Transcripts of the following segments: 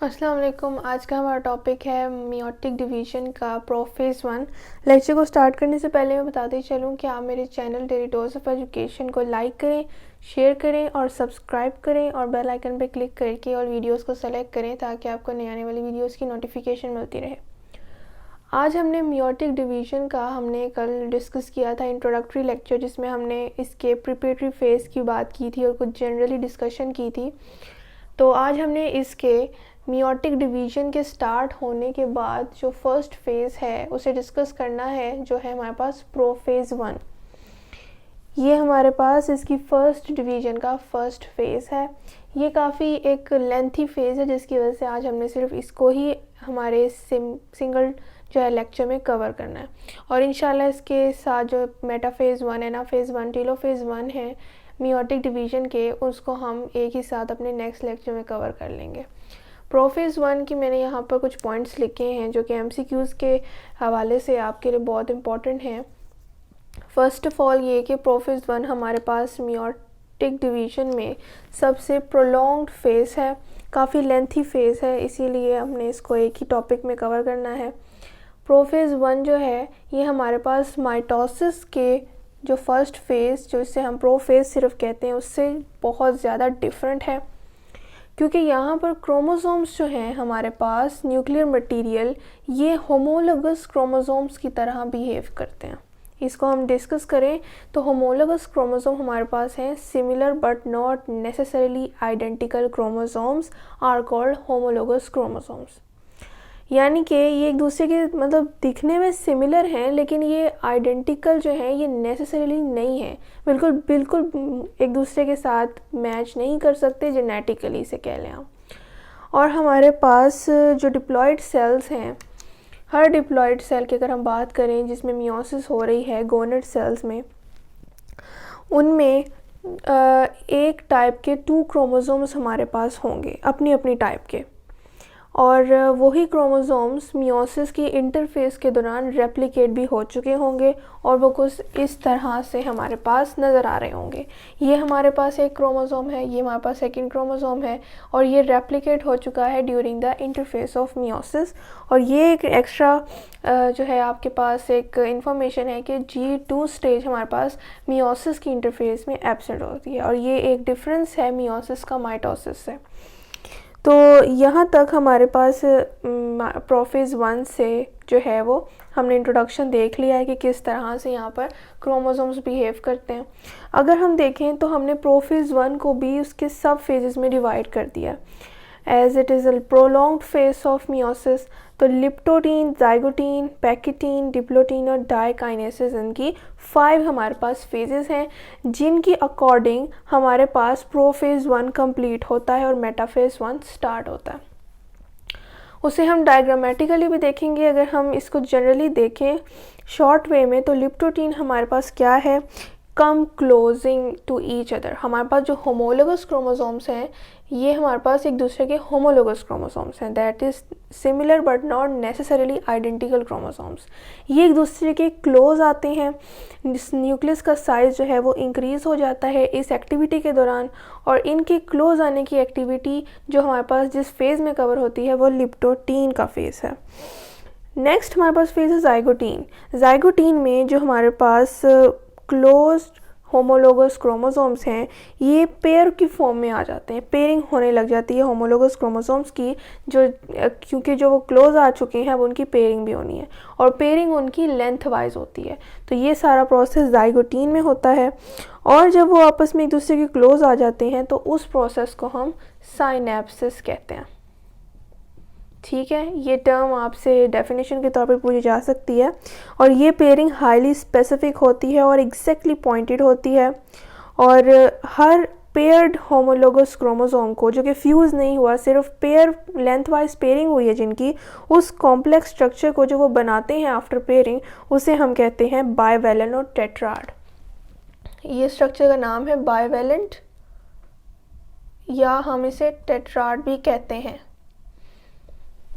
अस्सलाम वालेकुम। आज का हमारा टॉपिक है मियोटिक डिवीज़न का प्रोफेज़ 1। लेक्चर को स्टार्ट करने से पहले मैं बताते चलूँ कि आप मेरे channel daily dose of education को लाइक करें, शेयर करें और सब्सक्राइब करें और बेल आइकन पर क्लिक करके और वीडियोस को सेलेक्ट करें ताकि आपको नई आने वाली वीडियोस की नोटिफिकेशन मिलती रहे। आज हमने मियोटिक डिवीज़न का हमने डिस्कस किया था इंट्रोडक्टरी लेक्चर, जिसमें हमने इसके प्रिपरेटरी फेज़ की बात की थी और कुछ जनरली डिस्कशन की थी। तो आज हमने इसके मियोटिक डिवीज़न के स्टार्ट होने के बाद जो फर्स्ट फेज़ है उसे डिस्कस करना है, जो है हमारे पास प्रोफेज़ 1। ये हमारे पास इसकी फर्स्ट डिवीज़न का फर्स्ट फेज़ है। ये काफ़ी एक लेंथी फेज़ है, जिसकी वजह से आज हमने सिर्फ इसको ही हमारे सिंगल जो है लेक्चर में कवर करना है। और इंशाल्लाह इसके साथ जो मेटाफेज़ 1 एनाफेज़ 1 टेलोफेज़ 1 है मियोटिक डिवीज़न के, उसको हम एक ही साथ अपने नेक्स्ट लेक्चर में कवर कर लेंगे। प्रोफेज़ 1 की मैंने यहाँ पर कुछ पॉइंट्स लिखे हैं जो कि एमसीक्यूज़ के हवाले से आपके लिए बहुत इंपॉर्टेंट हैं। फ़र्स्ट ऑफ़ ऑल ये कि प्रोफेज़ 1 हमारे पास मियोटिक डिवीज़न में सबसे प्रोलॉन्ग्ड फेज़ है, काफ़ी लेंथी फेज़ है, इसीलिए हमने इसको एक ही टॉपिक में कवर करना है। प्रोफेज़ 1 जो है ये हमारे पास माइटोसिस के जो फर्स्ट फेज़, जो इसे हम प्रोफेज़ सिर्फ कहते हैं, उससे बहुत ज़्यादा डिफरेंट है, क्योंकि यहाँ पर क्रोमोसोम्स जो हैं हमारे पास न्यूक्लियर मटेरियल, ये होमोलोगस क्रोमोसोम्स की तरह बिहेव करते हैं। इसको हम डिस्कस करें तो होमोलोगस क्रोमोसोम हमारे पास हैं, similar but not necessarily identical chromosomes are called homologous chromosomes. यानी कि ये एक दूसरे के मतलब दिखने में सिमिलर हैं, लेकिन ये आइडेंटिकल जो है ये नेसेसरीली नहीं है, बिल्कुल एक दूसरे के साथ मैच नहीं कर सकते जेनेटिकली से कह लें आप। और हमारे पास जो डिप्लॉयड सेल्स हैं, हर डिप्लॉयड सेल की अगर हम बात करें जिसमें मियोसिस हो रही है गोनेड सेल्स में, उनमें एक टाइप के 2 क्रोमोसोम्स हमारे पास होंगे अपनी अपनी टाइप के, और वही क्रोमोसोम्स मियोसिस की इंटरफेस के दौरान रेप्लिकेट भी हो चुके होंगे और वो कुछ इस तरह से हमारे पास नज़र आ रहे होंगे। ये हमारे पास एक क्रोमोसोम है, ये हमारे पास सेकंड क्रोमोसोम है, और ये रेप्लिकेट हो चुका है during the interface of meiosis. और ये एक एक्स्ट्रा जो है आपके पास एक इंफॉर्मेशन है कि G2 स्टेज हमारे पास मियोसिस की इंटरफेस में एब्सेंट होती है, और ये एक डिफरेंस है मियोसिस का माइटोसिस से। तो यहाँ तक हमारे पास प्रोफेज़ 1 से जो है वो हमने इंट्रोडक्शन देख लिया है कि किस तरह से यहाँ पर क्रोमोसोम्स बिहेव करते हैं। अगर हम देखें तो हमने प्रोफेज़ 1 को भी उसके सब फेजेस में डिवाइड कर दिया, as it is a prolonged phase of meiosis. तो लिप्टोटीन, जाइगोटीन, पैकिटीन, डिप्लोटीन और डाइकाइनेसिस, इनकी 5 हमारे पास फेजेस हैं, जिनकी अकॉर्डिंग हमारे पास प्रोफेज़ 1 कंप्लीट होता है और मेटाफेज़ 1 स्टार्ट होता है। उसे हम डायग्रामेटिकली भी देखेंगे। अगर हम इसको जनरली देखें शॉर्ट वे में, तो लिप्टोटीन हमारे पास क्या है, कम क्लोजिंग टू ईच अदर। हमारे पास जो होमोलोगस क्रोमोसोम्स हैं ये हमारे पास एक दूसरे के होमोलोगस क्रोमोसोम्स हैं, that is similar but not necessarily identical chromosomes. ये एक दूसरे के क्लोज आते हैं, न्यूक्लियस का साइज़ जो है वो इंक्रीज़ हो जाता है इस एक्टिविटी के दौरान, और इनके क्लोज आने की एक्टिविटी जो हमारे पास जिस फेज़ में कवर होती है वो लिप्टोटीन का फेज़ है। नेक्स्ट हमारे पास फेज़ है जाइगोटीन। जाइगोटीन में जो हमारे पास क्लोज्ड होमोलोगस क्रोमोसोम्स हैं, ये पेयर की फॉर्म में आ जाते हैं, पेयरिंग होने लग जाती है होमोलोगस क्रोमोसोम्स की, जो क्योंकि जो वो क्लोज आ चुके हैं अब उनकी पेयरिंग भी होनी है, और पेयरिंग उनकी लेंथ वाइज होती है। तो ये सारा प्रोसेस जाइगोटीन में होता है, और जब वो आपस में एक दूसरे के क्लोज आ जाते हैं तो उस प्रोसेस को हम साइनेप्सिस कहते हैं। ठीक है, ये टर्म आपसे डेफिनेशन के तौर पे पूछी जा सकती है, और ये पेयरिंग हाईली स्पेसिफिक होती है और एग्जैक्टली पॉइंटेड होती है, और हर पेयर्ड होमोलोगस क्रोमोसोम को जो कि फ्यूज़ नहीं हुआ, सिर्फ पेयर लेंथ वाइज पेयरिंग हुई है जिनकी, उस कॉम्प्लेक्स स्ट्रक्चर को जो वो बनाते हैं आफ्टर पेयरिंग, उसे हम कहते हैं बाइवैलेंट और टेट्राड। ये स्ट्रक्चर का नाम है बाइवैलेंट, या हम इसे टेट्राड भी कहते हैं।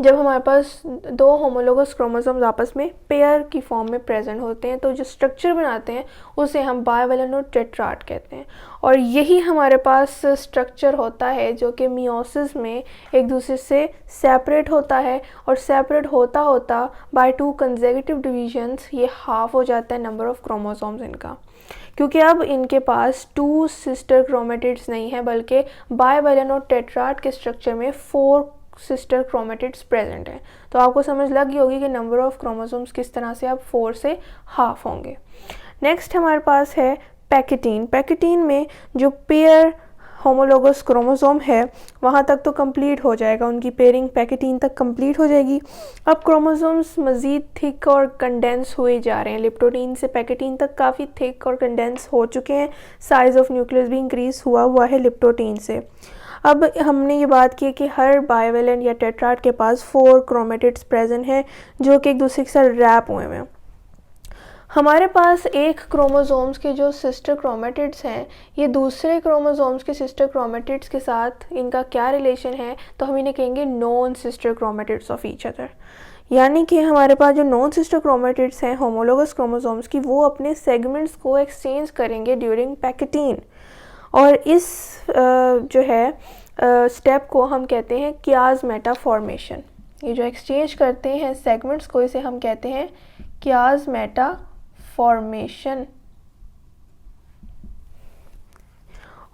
जब हमारे पास दो होमोलोगस क्रोमोसोम्स आपस में पेयर की फॉर्म में प्रेजेंट होते हैं तो जो स्ट्रक्चर बनाते हैं उसे हम बाइवैलेंट और टेट्राड कहते हैं। और यही हमारे पास स्ट्रक्चर होता है जो कि मियोसिस में एक दूसरे से सेपरेट होता है, और सेपरेट होता होता बाय 2 कंसेक्यूटिव डिवीजन्स ये हाफ हो जाता है नंबर ऑफ क्रोमोसोम्स इनका, क्योंकि अब इनके पास 2 सिस्टर क्रोमेटिड्स नहीं है बल्कि बाइवैलेंट और टेट्राड के स्ट्रक्चर में 4 सिस्टर क्रोमेटिड्स प्रेजेंट हैं। तो आपको समझ लग गई होगी कि नंबर ऑफ क्रोमोसोम्स किस तरह से अब 4 से हाफ होंगे। नेक्स्ट हमारे पास है पैकेटीन। पैकेटीन में जो पेयर होमोलोगस क्रोमोसोम है वहाँ तक तो कंप्लीट हो जाएगा, उनकी पेयरिंग पैकेटीन तक कंप्लीट हो जाएगी। अब क्रोमोसोम्स मज़ीद थिक और कंडेंस हुए जा रहे हैं, लिप्टोटीन से पैकेटीन तक काफ़ी थिक और कंडेंस हो चुके हैं, साइज़ ऑफ न्यूक्लियस भी इंक्रीज़ हुआ है लिप्टोटीन से। अब हमने ये बात की कि हर बाइवैलेंट या टेट्राड के पास 4 क्रोमेटिड्स प्रेजेंट हैं जो कि एक दूसरे के साथ रैप हुए हैं। हमारे पास एक क्रोमोसोम्स के जो सिस्टर क्रोमेटिड्स हैं ये दूसरे क्रोमोसोम्स के सिस्टर क्रोमेटिड्स के साथ इनका क्या रिलेशन है, तो हम इन्हें कहेंगे non sister chromatids of each other. यानी कि हमारे पास जो नॉन सिस्टर क्रोमेटिड्स हैं होमोलोगस क्रोमोसोम्स की, वो अपने सेगमेंट्स को एक्सचेंज करेंगे ड्यूरिंग पैकेटीन, और इस जो है स्टेप को हम कहते हैं कियाज़मेटा फॉर्मेशन। ये जो एक्सचेंज करते हैं सेगमेंट्स को, इसे हम कहते हैं कियाज़मेटा फॉर्मेशन,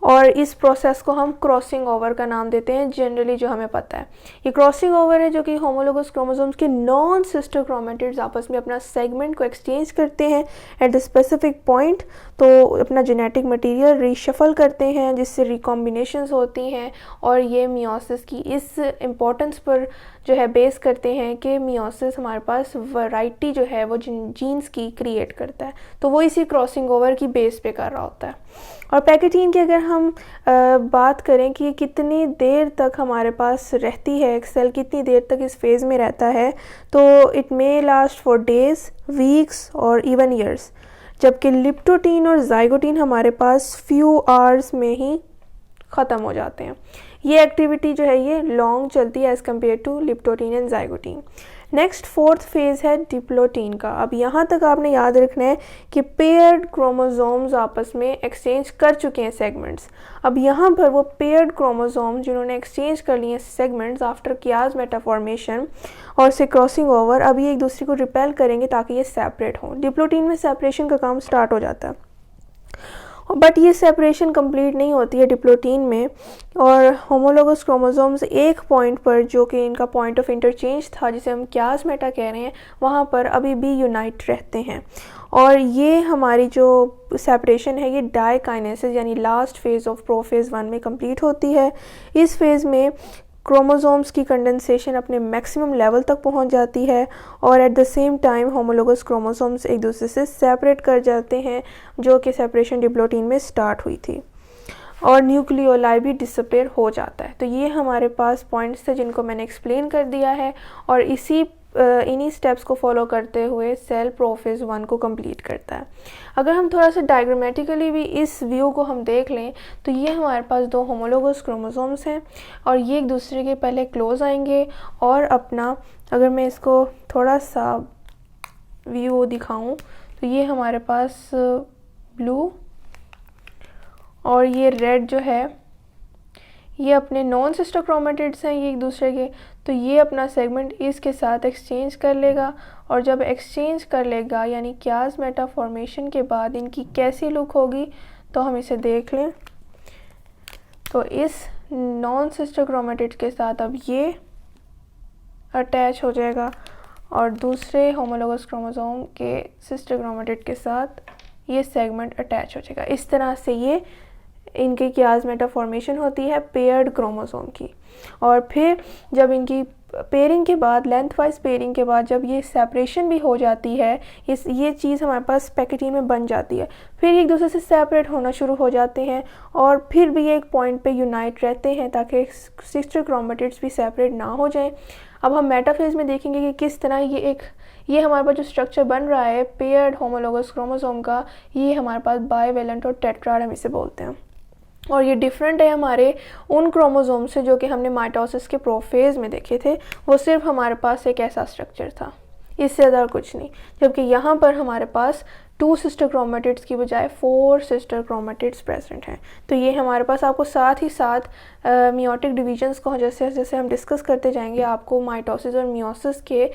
और इस प्रोसेस को हम क्रॉसिंग ओवर का नाम देते हैं जनरली, जो हमें पता है। ये क्रॉसिंग ओवर है जो कि होमोलोगस क्रोमोसोम्स के नॉन सिस्टर क्रोमेटिड्स आपस में अपना सेगमेंट को एक्सचेंज करते हैं एट द स्पेसिफिक पॉइंट, तो अपना जेनेटिक मटेरियल रीशफल करते हैं जिससे रिकॉम्बिनेशंस होती हैं, और ये मियोसिस की इस इम्पोर्टेंस पर जो है बेस करते हैं कि मियोसिस हमारे पास वैरायटी जो है वो जीन्स की क्रिएट करता है, तो वो इसी क्रॉसिंग ओवर की बेस पे कर रहा होता है। और पैकेटीन की अगर हम बात करें कि कितनी देर तक हमारे पास रहती है, एक सेल कितनी देर तक इस फेज़ में रहता है, तो it may last for days, weeks और इवन ईयर्स, जबकि लिप्टोटीन और जाइगोटीन हमारे पास फ्यू आवर्स में ही ख़त्म हो जाते हैं। ये एक्टिविटी जो है ये लॉन्ग चलती है as compare to leptotene and zygotene. Next 4th phase है डिप्लोटीन का। अब यहाँ तक आपने याद रखना है कि पेयर्ड क्रोमोसोम्स आपस में एक्सचेंज कर चुके हैं सेगमेंट्स। अब यहाँ पर वो पेयर्ड क्रोमोसोम्स जिन्होंने एक्सचेंज कर लिए सेगमेंट्स आफ्टर कियाज़मेटा फॉर्मेशन और से क्रॉसिंग ओवर, अब ये एक दूसरे को रिपेल करेंगे ताकि ये सेपरेट हों। डिप्लोटीन में सेपरेशन का काम स्टार्ट हो जाता है, बट ये सेपरेशन कंप्लीट नहीं होती है डिप्लोटीन में, और होमोलोगस क्रोमोसोम्स एक पॉइंट पर जो कि इनका पॉइंट ऑफ इंटरचेंज था जिसे हम कियाज़मेटा कह रहे हैं, वहाँ पर अभी भी यूनाइट रहते हैं। और ये हमारी जो सेपरेशन है ये डाइकाइनेसिस यानी लास्ट फेज़ ऑफ प्रोफेज़ 1 में कंप्लीट होती है। इस फेज़ में क्रोमोसोम्स की कंडेंसेशन अपने मैक्सिमम लेवल तक पहुंच जाती है, और at the same time homologous chromosomes एक दूसरे से सेपरेट कर जाते हैं, जो कि सेपरेशन डिप्लोटीन में स्टार्ट हुई थी, और न्यूक्लियोलाई भी डिसअपेयर हो जाता है। तो ये हमारे पास पॉइंट्स थे जिनको मैंने एक्सप्लेन कर दिया है, और इन्हीं स्टेप्स को फॉलो करते हुए सेल प्रोफेज़ 1 को कंप्लीट करता है। अगर हम थोड़ा सा डायग्रामेटिकली भी इस व्यू को हम देख लें तो ये हमारे पास 2 होमोलोगस क्रोमोसोम्स हैं, और ये एक दूसरे के पहले क्लोज आएंगे, और अपना अगर मैं इसको थोड़ा सा व्यू दिखाऊं तो ये हमारे पास ब्लू और ये रेड जो है ये अपने नॉन सिस्टर क्रोमेटिड्स हैं ये एक दूसरे के, तो ये अपना सेगमेंट इसके साथ एक्सचेंज कर लेगा, और जब एक्सचेंज कर लेगा यानी कियाज़मेटा फॉर्मेशन के बाद इनकी कैसी लुक होगी तो हम इसे देख लें। तो इस नॉन सिस्टर क्रोमेटिड के साथ अब ये अटैच हो जाएगा, और दूसरे होमोलोगस क्रोमोसोम के सिस्टर क्रोमेटिड के साथ ये सेगमेंट अटैच हो जाएगा। इस तरह से ये इनकी कियाज़मेटा फॉर्मेशन होती है पेयर्ड क्रोमोसोम की। और फिर जब इनकी पेयरिंग के बाद, लेंथ वाइज पेयरिंग के बाद जब ये सेपरेशन भी हो जाती है, ये चीज़ हमारे पास पैकेटीन में बन जाती है, फिर एक दूसरे से सेपरेट होना शुरू हो जाते हैं, और फिर भी एक पॉइंट पे यूनाइट रहते हैं ताकि सिस्टर क्रोमेटिड्स भी सेपरेट ना हो जाएं। अब हम मेटाफेज में देखेंगे कि किस तरह ये हमारे पास जो स्ट्रक्चर बन रहा है पेयर्ड होमोलोगस क्रोमोसोम का, ये हमारे पास बाइवैलेंट और टेट्राड हम इसे बोलते हैं। और ये डिफरेंट है हमारे उन क्रोमोसोम से जो कि हमने माइटोसिस के प्रोफेज में देखे थे। वो सिर्फ हमारे पास एक ऐसा स्ट्रक्चर था, इससे ज़्यादा कुछ नहीं। जबकि यहाँ पर हमारे पास 2 सिस्टर क्रोमेटिड्स की बजाय 4 सिस्टर क्रोमेटिड्स प्रेजेंट हैं। तो ये हमारे पास आपको साथ ही साथ मियोटिक डिवीजन्स को जैसे जैसे हम डिस्कस करते जाएंगे आपको माइटोसिस और मियोसिस के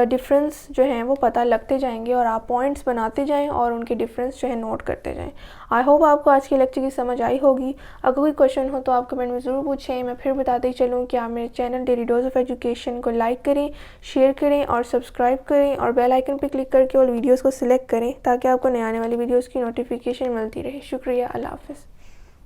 डिफरेंस जो हैं वो पता लगते जाएंगे और आप पॉइंट्स बनाते जाएं और उनके डिफरेंस जो है नोट करते जाएं। आई होप आपको आज की लेक्चर की समझ आई होगी। अगर कोई क्वेश्चन हो तो आप कमेंट में ज़रूर पूछें। मैं फिर बताते ही चलूँ कि आप मेरे channel daily dose of education को लाइक करें, शेयर करें और सब्सक्राइब करें और बेल आइकन पर क्लिक करके और वीडियोज़ को सिलेक्ट करें ताकि आपको नए आने वाली वीडियोज़ की नोटिफिकेशन मिलती रहे। शुक्रिया, अल्लाह हाफ़िज़।